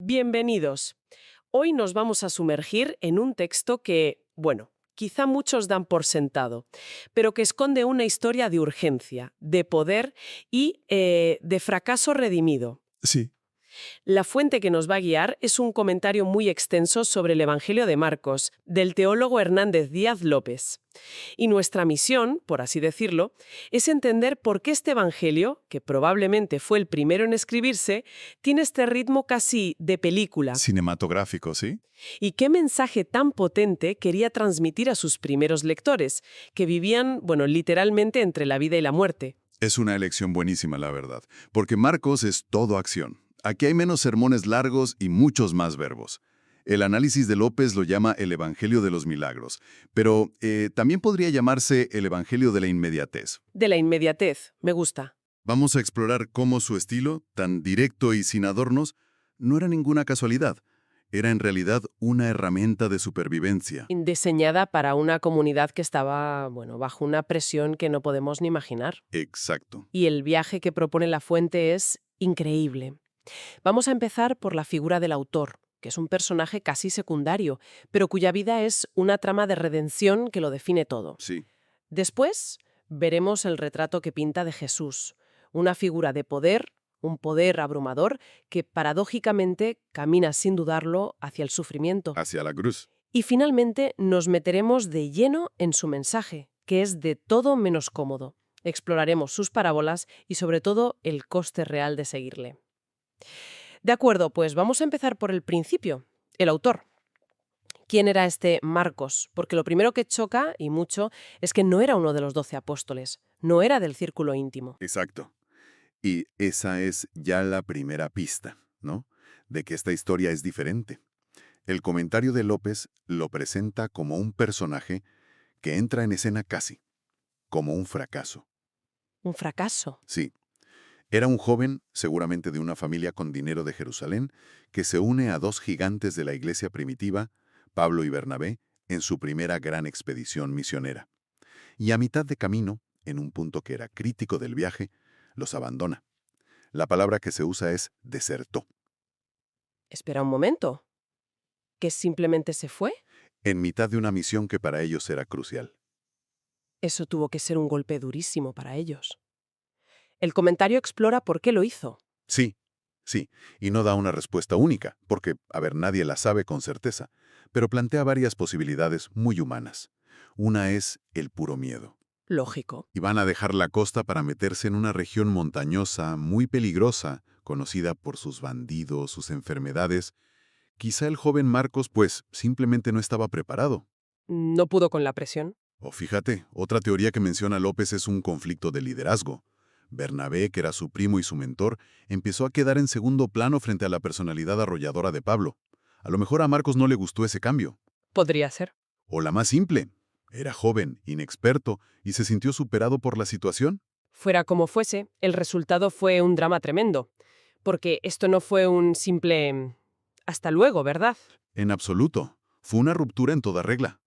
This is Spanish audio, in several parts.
Bienvenidos. Hoy nos vamos a sumergir en un texto que, bueno, quizá muchos dan por sentado, pero que esconde una historia de urgencia, de poder y de fracaso redimido. Sí, La fuente que nos va a guiar es un comentario muy extenso sobre el Evangelio de Marcos, del teólogo Hernández Díaz López. Y nuestra misión, por así decirlo, es entender por qué este Evangelio, que probablemente fue el primero en escribirse, tiene este ritmo casi de película. cinematográfico, ¿sí? Y qué mensaje tan potente quería transmitir a sus primeros lectores, que vivían, bueno, literalmente entre la vida y la muerte. Es una elección buenísima, la verdad, porque Marcos es todo acción. Aquí hay menos sermones largos y muchos más verbos. El análisis de López lo llama el Evangelio de los Milagros, pero también podría llamarse el Evangelio de la Inmediatez. De la inmediatez, me gusta. Vamos a explorar cómo su estilo, tan directo y sin adornos, no era ninguna casualidad. Era en realidad una herramienta de supervivencia. Diseñada para una comunidad que estaba, bueno, bajo una presión que no podemos ni imaginar. Exacto. Y el viaje que propone la fuente es increíble. Vamos a empezar por la figura del autor, que es un personaje casi secundario, pero cuya vida es una trama de redención que lo define todo. Sí. Después veremos el retrato que pinta de Jesús, una figura de poder, un poder abrumador que paradójicamente camina sin dudarlo hacia el sufrimiento. Hacia la cruz. Y finalmente nos meteremos de lleno en su mensaje, que es de todo menos cómodo. Exploraremos sus parábolas y sobre todo el coste real de seguirle. De acuerdo, pues vamos a empezar por el principio, el autor. ¿Quién era este Marcos? Porque lo primero que choca, y mucho, es que no era uno de los 12 apóstoles, no era del círculo íntimo. Exacto. Y esa es ya la primera pista, ¿no? De que esta historia es diferente. El comentario de López lo presenta como un personaje que entra en escena casi, como un fracaso. Un fracaso. Sí, era un joven, seguramente de una familia con dinero de Jerusalén, que se une a dos gigantes de la iglesia primitiva, Pablo y Bernabé, en su primera gran expedición misionera. Y a mitad de camino, en un punto que era crítico del viaje, los abandona. La palabra que se usa es desertó. Espera un momento. ¿Que simplemente se fue? En mitad de una misión que para ellos era crucial. Eso tuvo que ser un golpe durísimo para ellos. El comentario explora por qué lo hizo. Sí, sí, y no da una respuesta única, porque, a ver, nadie la sabe con certeza, pero plantea varias posibilidades muy humanas. Una es el puro miedo. Lógico. Y van a dejar la costa para meterse en una región montañosa, muy peligrosa, conocida por sus bandidos, sus enfermedades. Quizá el joven Marcos, pues, simplemente no estaba preparado. No pudo con la presión. O fíjate, otra teoría que menciona López es un conflicto de liderazgo. Bernabé, que era su primo y su mentor, empezó a quedar en segundo plano frente a la personalidad arrolladora de Pablo. A lo mejor a Marcos no le gustó ese cambio. Podría ser. O la más simple, era joven, inexperto, y se sintió superado por la situación. Fuera como fuese, el resultado fue un drama tremendo. Porque esto no fue un simple hasta luego, ¿verdad? En absoluto. Fue una ruptura en toda regla.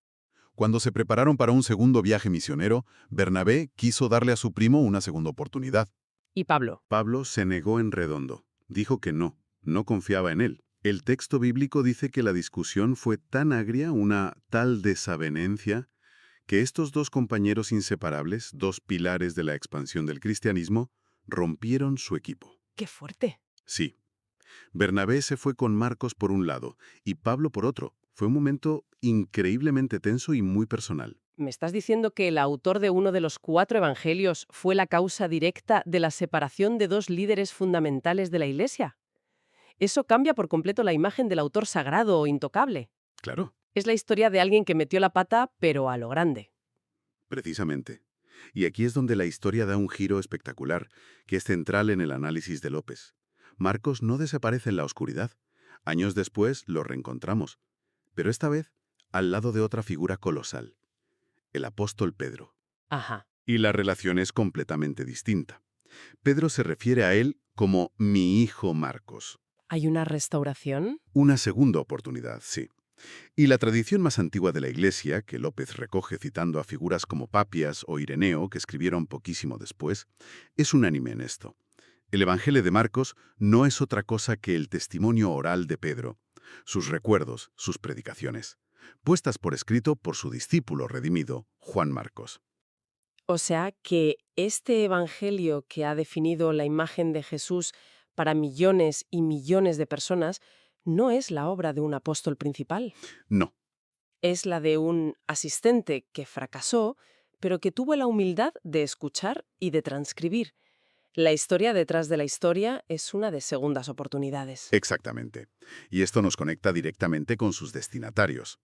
Cuando se prepararon para un segundo viaje misionero, Bernabé quiso darle a su primo una segunda oportunidad. Y Pablo. Pablo se negó en redondo. Dijo que no confiaba en él. El texto bíblico dice que la discusión fue tan agria, una tal desavenencia, que estos dos compañeros inseparables, dos pilares de la expansión del cristianismo, rompieron su equipo. ¡Qué fuerte! Sí, Bernabé se fue con Marcos por un lado y Pablo por otro. Fue un momento increíblemente tenso y muy personal. ¿Me estás diciendo que el autor de uno de los 4 evangelios fue la causa directa de la separación de dos líderes fundamentales de la Iglesia? Eso cambia por completo la imagen del autor sagrado o intocable. Claro, Es la historia de alguien que metió la pata, pero a lo grande. precisamente. Y aquí es donde la historia da un giro espectacular, que es central en el análisis de López. Marcos no desaparece en la oscuridad. Años después lo reencontramos, pero esta vez al lado de otra figura colosal, el apóstol Pedro. Ajá. Y la relación es completamente distinta. Pedro se refiere a él como mi hijo Marcos. ¿Hay una restauración? Una segunda oportunidad, sí. Y la tradición más antigua de la Iglesia, que López recoge citando a figuras como Papias o Ireneo, que escribieron poquísimo después, es unánime en esto. El Evangelio de Marcos no es otra cosa que el testimonio oral de Pedro, sus recuerdos, sus predicaciones, puestas por escrito por su discípulo redimido, Juan Marcos. O sea que este evangelio que ha definido la imagen de Jesús para millones y millones de personas no es la obra de un apóstol principal. No, Es la de un asistente que fracasó, pero que tuvo la humildad de escuchar y de transcribir. La historia detrás de la historia es una de segundas oportunidades. exactamente. Y esto nos conecta directamente con sus destinatarios.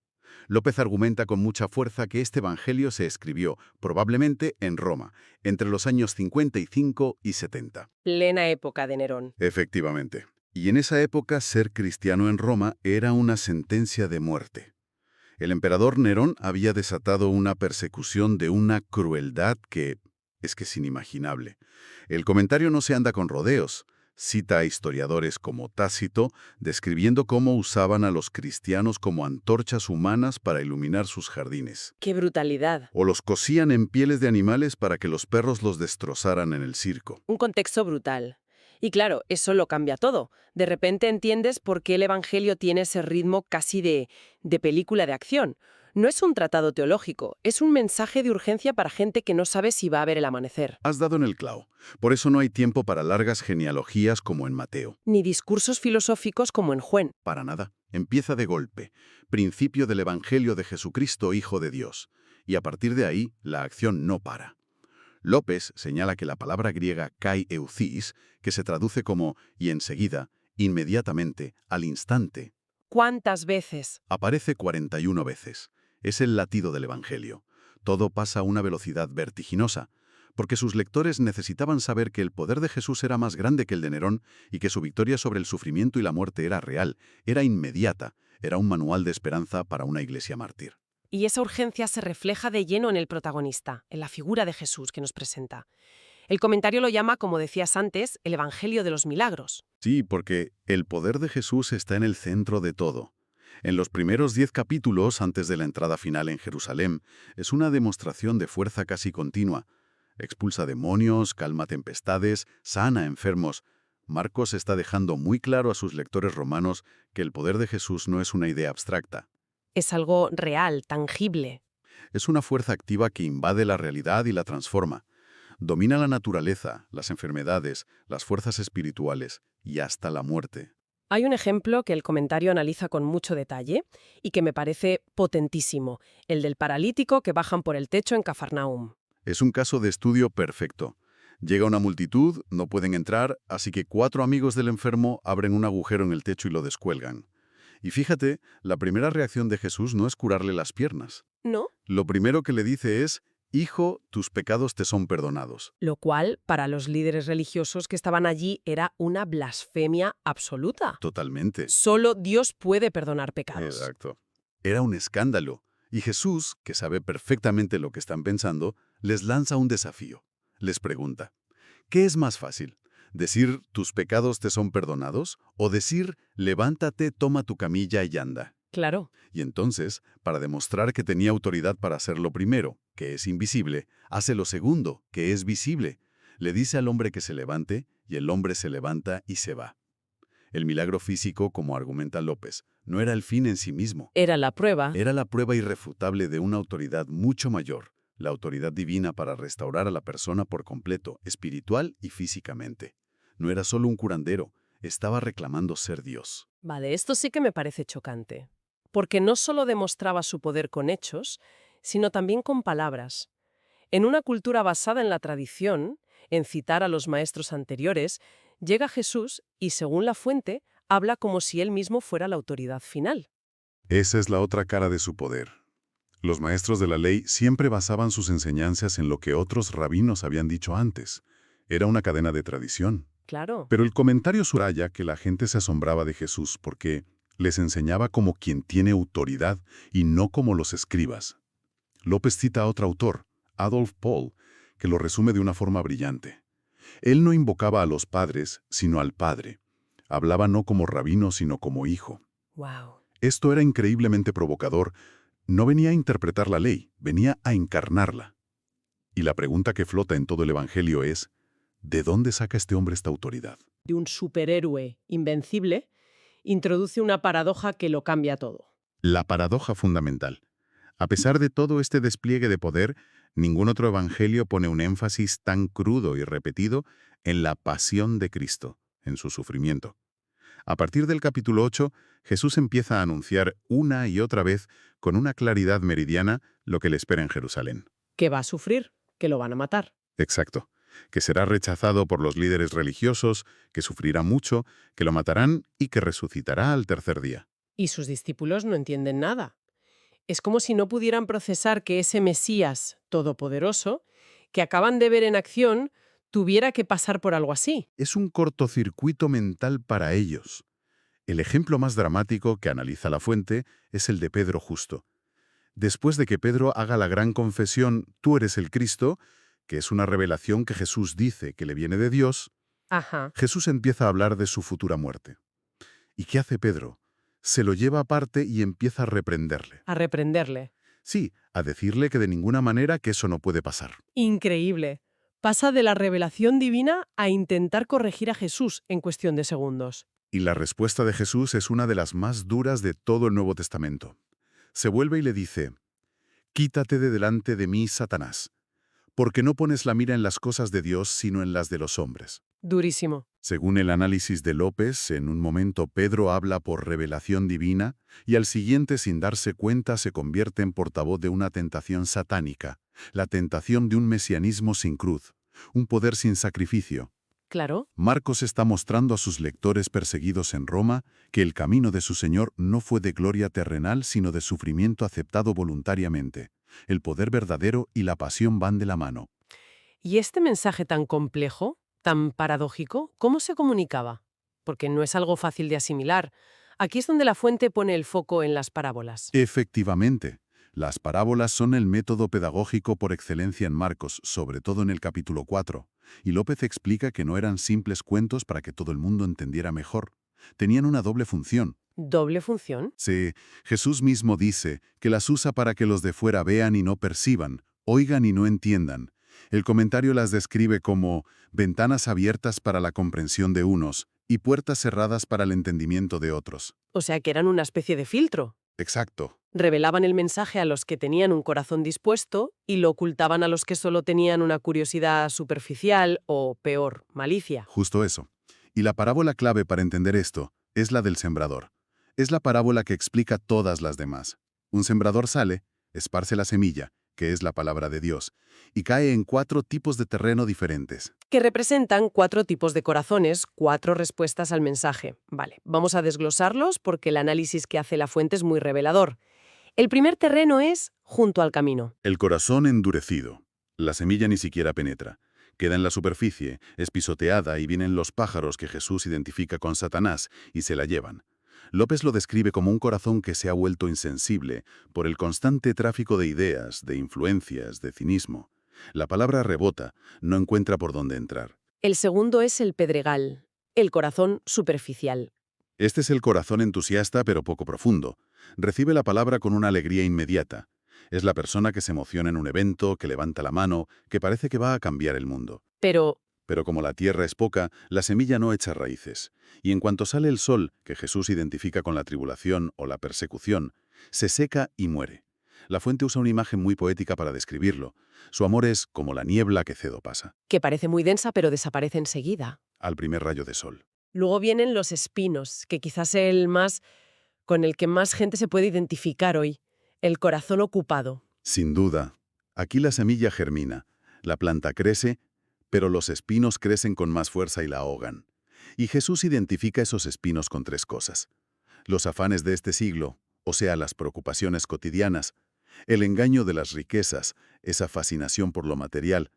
López argumenta con mucha fuerza que este evangelio se escribió, probablemente en Roma, entre los años 55 y 70. Plena época de Nerón. Efectivamente. Y en esa época ser cristiano en Roma era una sentencia de muerte. El emperador Nerón había desatado una persecución de una crueldad que es inimaginable. El comentario no se anda con rodeos. Cita a historiadores como Tácito, describiendo cómo usaban a los cristianos como antorchas humanas para iluminar sus jardines. ¡Qué brutalidad! O los cosían en pieles de animales para que los perros los destrozaran en el circo. Un contexto brutal. Y claro, eso lo cambia todo. De repente entiendes por qué el Evangelio tiene ese ritmo casi de película de acción. No es un tratado teológico, es un mensaje de urgencia para gente que no sabe si va a ver el amanecer. Has dado en el clavo. Por eso no hay tiempo para largas genealogías como en Mateo. Ni discursos filosóficos como en Juan. Para nada. Empieza de golpe. Principio del Evangelio de Jesucristo, Hijo de Dios. Y a partir de ahí, la acción no para. López señala que la palabra griega kai euthys, que se traduce como y enseguida, inmediatamente, al instante, ¿Cuántas veces? aparece 41 veces. Es el latido del Evangelio. Todo pasa a una velocidad vertiginosa, porque sus lectores necesitaban saber que el poder de Jesús era más grande que el de Nerón y que su victoria sobre el sufrimiento y la muerte era real, era inmediata, era un manual de esperanza para una iglesia mártir. Y esa urgencia se refleja de lleno en el protagonista, en la figura de Jesús que nos presenta. El comentario lo llama, como decías antes, el Evangelio de los milagros. Sí, porque el poder de Jesús está en el centro de todo. En los primeros 10 capítulos, antes de la entrada final en Jerusalén, es una demostración de fuerza casi continua. Expulsa demonios, calma tempestades, sana enfermos. Marcos está dejando muy claro a sus lectores romanos que el poder de Jesús no es una idea abstracta. Es algo real, tangible. Es una fuerza activa que invade la realidad y la transforma. Domina la naturaleza, las enfermedades, las fuerzas espirituales y hasta la muerte. Hay un ejemplo que el comentario analiza con mucho detalle y que me parece potentísimo, el del paralítico que bajan por el techo en Cafarnaum. Es un caso de estudio perfecto. Llega una multitud, no pueden entrar, así que 4 amigos del enfermo abren un agujero en el techo y lo descuelgan. Y fíjate, la primera reacción de Jesús no es curarle las piernas. ¿No? Lo primero que le dice es, «Hijo, tus pecados te son perdonados». Lo cual, para los líderes religiosos que estaban allí, era una blasfemia absoluta. Totalmente. Solo Dios puede perdonar pecados. Exacto. Era un escándalo. Y Jesús, que sabe perfectamente lo que están pensando, les lanza un desafío. Les pregunta, ¿qué es más fácil? ¿Decir tus pecados te son perdonados? ¿O decir levántate, toma tu camilla y anda? Claro. Y entonces, para demostrar que tenía autoridad para hacer lo primero, que es invisible, hace lo segundo, que es visible. Le dice al hombre que se levante, y el hombre se levanta y se va. El milagro físico, como argumenta López, no era el fin en sí mismo. Era la prueba. Era la prueba irrefutable de una autoridad mucho mayor, la autoridad divina para restaurar a la persona por completo, espiritual y físicamente. No era solo un curandero, estaba reclamando ser Dios. Vale, esto sí que me parece chocante. Porque no solo demostraba su poder con hechos, sino también con palabras. En una cultura basada en la tradición, en citar a los maestros anteriores, llega Jesús y, según la fuente, habla como si él mismo fuera la autoridad final. Esa es la otra cara de su poder. Los maestros de la ley siempre basaban sus enseñanzas en lo que otros rabinos habían dicho antes. Era una cadena de tradición. Claro. Pero el comentario subraya que la gente se asombraba de Jesús porque les enseñaba como quien tiene autoridad y no como los escribas. López cita a otro autor, Adolf Paul, que lo resume de una forma brillante. Él no invocaba a los padres, sino al Padre. Hablaba no como rabino, sino como hijo. Wow. Esto era increíblemente provocador. No venía a interpretar la ley, venía a encarnarla. Y la pregunta que flota en todo el Evangelio es, ¿De dónde saca este hombre esta autoridad? De un superhéroe invencible, introduce una paradoja que lo cambia todo. La paradoja fundamental. A pesar de todo este despliegue de poder, ningún otro evangelio pone un énfasis tan crudo y repetido en la pasión de Cristo, en su sufrimiento. A partir del capítulo 8, Jesús empieza a anunciar una y otra vez, con una claridad meridiana, lo que le espera en Jerusalén. Que va a sufrir, que lo van a matar. Exacto. Que será rechazado por los líderes religiosos, que sufrirá mucho, que lo matarán y que resucitará al tercer día. Y sus discípulos no entienden nada. Es como si no pudieran procesar que ese Mesías todopoderoso, que acaban de ver en acción, tuviera que pasar por algo así. Es un cortocircuito mental para ellos. El ejemplo más dramático que analiza la fuente es el de Pedro justo. Después de que Pedro haga la gran confesión, tú eres el Cristo, que es una revelación que Jesús dice que le viene de Dios, Ajá. Jesús empieza a hablar de su futura muerte. ¿Y qué hace Pedro? Se lo lleva aparte y empieza a reprenderle. A reprenderle. Sí, a decirle que de ninguna manera que eso no puede pasar. Increíble. Pasa de la revelación divina a intentar corregir a Jesús en cuestión de segundos. Y la respuesta de Jesús es una de las más duras de todo el Nuevo Testamento. Se vuelve y le dice, «Quítate de delante de mí, Satanás, porque no pones la mira en las cosas de Dios, sino en las de los hombres». Durísimo. Según el análisis de López, en un momento Pedro habla por revelación divina y al siguiente, sin darse cuenta, se convierte en portavoz de una tentación satánica, la tentación de un mesianismo sin cruz, un poder sin sacrificio. Claro. Marcos está mostrando a sus lectores perseguidos en Roma que el camino de su Señor no fue de gloria terrenal, sino de sufrimiento aceptado voluntariamente. El poder verdadero y la pasión van de la mano. ¿Y este mensaje tan complejo, tan paradójico, cómo se comunicaba? Porque no es algo fácil de asimilar. Aquí es donde la fuente pone el foco en las parábolas. Efectivamente, las parábolas son el método pedagógico por excelencia en Marcos, sobre todo en el capítulo 4, y López explica que no eran simples cuentos para que todo el mundo entendiera mejor. Tenían una doble función. ¿Doble función? Sí, Jesús mismo dice que las usa para que los de fuera vean y no perciban, oigan y no entiendan. El comentario las describe como ventanas abiertas para la comprensión de unos y puertas cerradas para el entendimiento de otros. O sea que eran una especie de filtro. Exacto. Revelaban el mensaje a los que tenían un corazón dispuesto y lo ocultaban a los que solo tenían una curiosidad superficial o, peor, malicia. Justo eso. Y la parábola clave para entender esto es la del sembrador. Es la parábola que explica todas las demás. Un sembrador sale, esparce la semilla, que es la palabra de Dios, y cae en 4 tipos de terreno diferentes. Que representan 4 tipos de corazones, 4 respuestas al mensaje. Vale, vamos a desglosarlos porque el análisis que hace la fuente es muy revelador. El primer terreno es junto al camino. El corazón endurecido. La semilla ni siquiera penetra. Queda en la superficie, es pisoteada y vienen los pájaros que Jesús identifica con Satanás y se la llevan. López lo describe como un corazón que se ha vuelto insensible por el constante tráfico de ideas, de influencias, de cinismo. La palabra rebota, no encuentra por dónde entrar. El segundo es el pedregal, el corazón superficial. Este es el corazón entusiasta pero poco profundo. Recibe la palabra con una alegría inmediata. Es la persona que se emociona en un evento, que levanta la mano, que parece que va a cambiar el mundo. Pero Pero como la tierra es poca, la semilla no echa raíces. Y en cuanto sale el sol, que Jesús identifica con la tribulación o la persecución, se seca y muere. La fuente usa una imagen muy poética para describirlo. Su amor es como la niebla que cedo pasa, que parece muy densa pero desaparece enseguida. al primer rayo de sol. Luego vienen los espinos, que quizás es el más con el que más gente se puede identificar hoy. El corazón ocupado. Sin duda, aquí la semilla germina, la planta crece, pero los espinos crecen con más fuerza y la ahogan. Y Jesús identifica esos espinos con 3 cosas. Los afanes de este siglo, o sea, las preocupaciones cotidianas, el engaño de las riquezas, esa fascinación por lo material,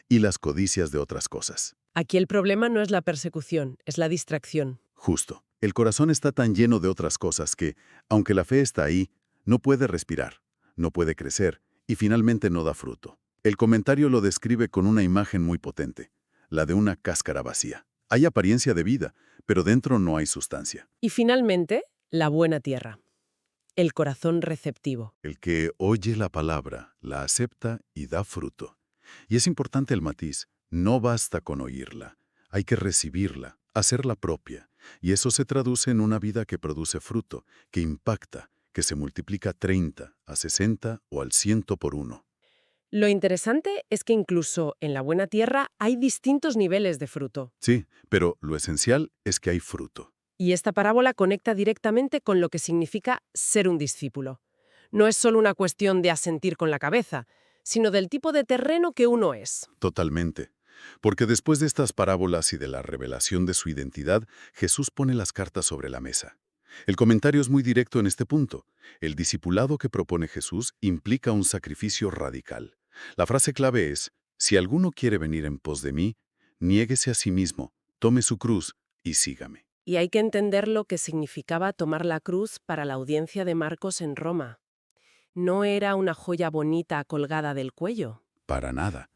y las codicias de otras cosas. Aquí el problema no es la persecución, es la distracción. Justo. El corazón está tan lleno de otras cosas que, aunque la fe está ahí, no puede respirar, no puede crecer y finalmente no da fruto. El comentario lo describe con una imagen muy potente, la de una cáscara vacía. Hay apariencia de vida, pero dentro no hay sustancia. Y finalmente, la buena tierra. El corazón receptivo. El que oye la palabra, la acepta y da fruto. Y es importante el matiz, No basta con oírla, hay que recibirla, hacerla propia. Y eso se traduce en una vida que produce fruto, que impacta, que se multiplica 30, a 60 o al 100 por uno. Lo interesante es que incluso en la buena tierra hay distintos niveles de fruto. Sí, pero lo esencial es que hay fruto. Y esta parábola conecta directamente con lo que significa ser un discípulo. No es solo una cuestión de asentir con la cabeza, sino del tipo de terreno que uno es. Totalmente. Porque después de estas parábolas y de la revelación de su identidad, Jesús pone las cartas sobre la mesa. El comentario es muy directo en este punto. El discipulado que propone Jesús implica un sacrificio radical. La frase clave es, si alguno quiere venir en pos de mí, niéguese a sí mismo, tome su cruz y sígame. Y hay que entender lo que significaba tomar la cruz para la audiencia de Marcos en Roma. No era una joya bonita colgada del cuello. Para nada.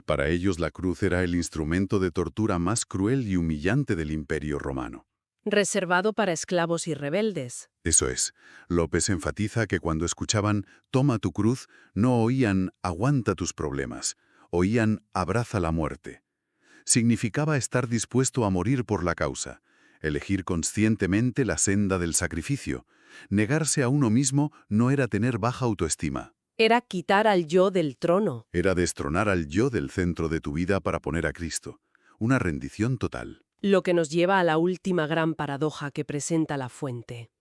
Para ellos la cruz era el instrumento de tortura más cruel y humillante del Imperio Romano. Reservado para esclavos y rebeldes. Eso es. López enfatiza que cuando escuchaban «toma tu cruz», no oían «aguanta tus problemas», oían «abraza la muerte». Significaba estar dispuesto a morir por la causa, elegir conscientemente la senda del sacrificio. Negarse a uno mismo no era tener baja autoestima. Era quitar al yo del trono. Era destronar al yo del centro de tu vida para poner a Cristo. Una rendición total. Lo que nos lleva a la última gran paradoja que presenta la fuente.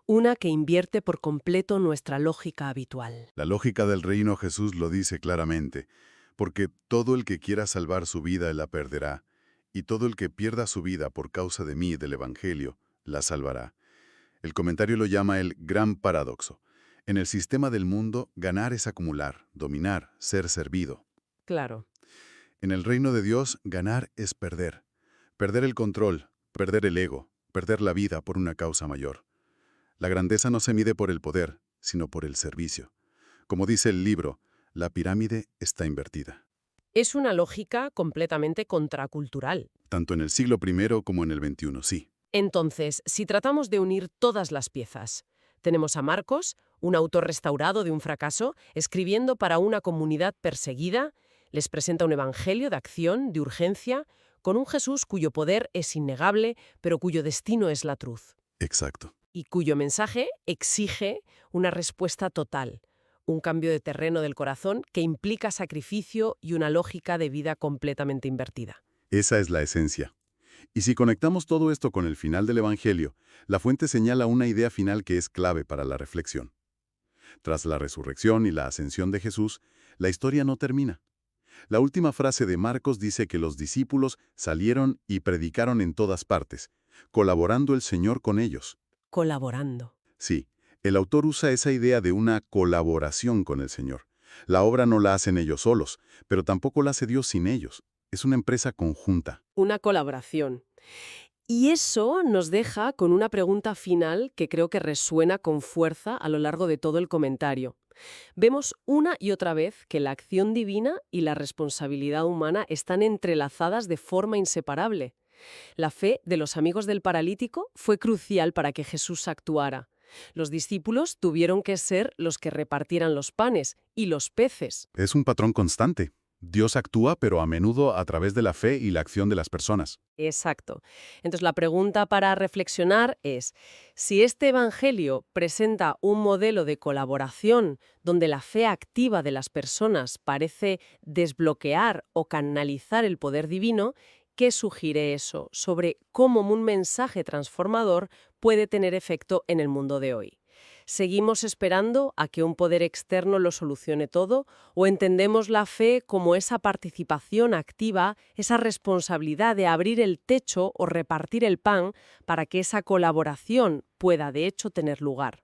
Una que invierte por completo nuestra lógica habitual. La lógica del reino Jesús lo dice claramente, porque todo el que quiera salvar su vida la perderá, y todo el que pierda su vida por causa de mí y del Evangelio, la salvará. El comentario lo llama el gran paradoxo. En el sistema del mundo, ganar es acumular, dominar, ser servido. Claro. En el reino de Dios, ganar es perder. Perder el control, perder el ego, perder la vida por una causa mayor. La grandeza no se mide por el poder, sino por el servicio. Como dice el libro, la pirámide está invertida. Es una lógica completamente contracultural. Tanto en el siglo I como en el XXI, sí. Entonces, si tratamos de unir todas las piezas, tenemos a Marcos, un autor restaurado de un fracaso, escribiendo para una comunidad perseguida, les presenta un evangelio de acción, de urgencia, con un Jesús cuyo poder es innegable, pero cuyo destino es la cruz, Exacto. y cuyo mensaje exige una respuesta total, un cambio de terreno del corazón que implica sacrificio y una lógica de vida completamente invertida. Esa es la esencia. Y si conectamos todo esto con el final del Evangelio, la fuente señala una idea final que es clave para la reflexión. Tras la resurrección y la ascensión de Jesús, la historia no termina. La última frase de Marcos dice que los discípulos salieron y predicaron en todas partes, colaborando el Señor con ellos. Colaborando. Sí, el autor usa esa idea de una colaboración con el Señor. La obra no la hacen ellos solos, pero tampoco la hace Dios sin ellos. Es una empresa conjunta. Una colaboración. Y eso nos deja con una pregunta final que creo que resuena con fuerza a lo largo de todo el comentario. Vemos una y otra vez que la acción divina y la responsabilidad humana están entrelazadas de forma inseparable. La fe de los amigos del paralítico fue crucial para que Jesús actuara. Los discípulos tuvieron que ser los que repartieran los panes y los peces. Es un patrón constante. Dios actúa, pero a menudo a través de la fe y la acción de las personas. Exacto. Entonces la pregunta para reflexionar es, si este evangelio presenta un modelo de colaboración donde la fe activa de las personas parece desbloquear o canalizar el poder divino, ¿qué sugiere eso sobre cómo un mensaje transformador puede tener efecto en el mundo de hoy? ¿Seguimos esperando a que un poder externo lo solucione todo o entendemos la fe como esa participación activa, esa responsabilidad de abrir el techo o repartir el pan para que esa colaboración pueda de hecho tener lugar?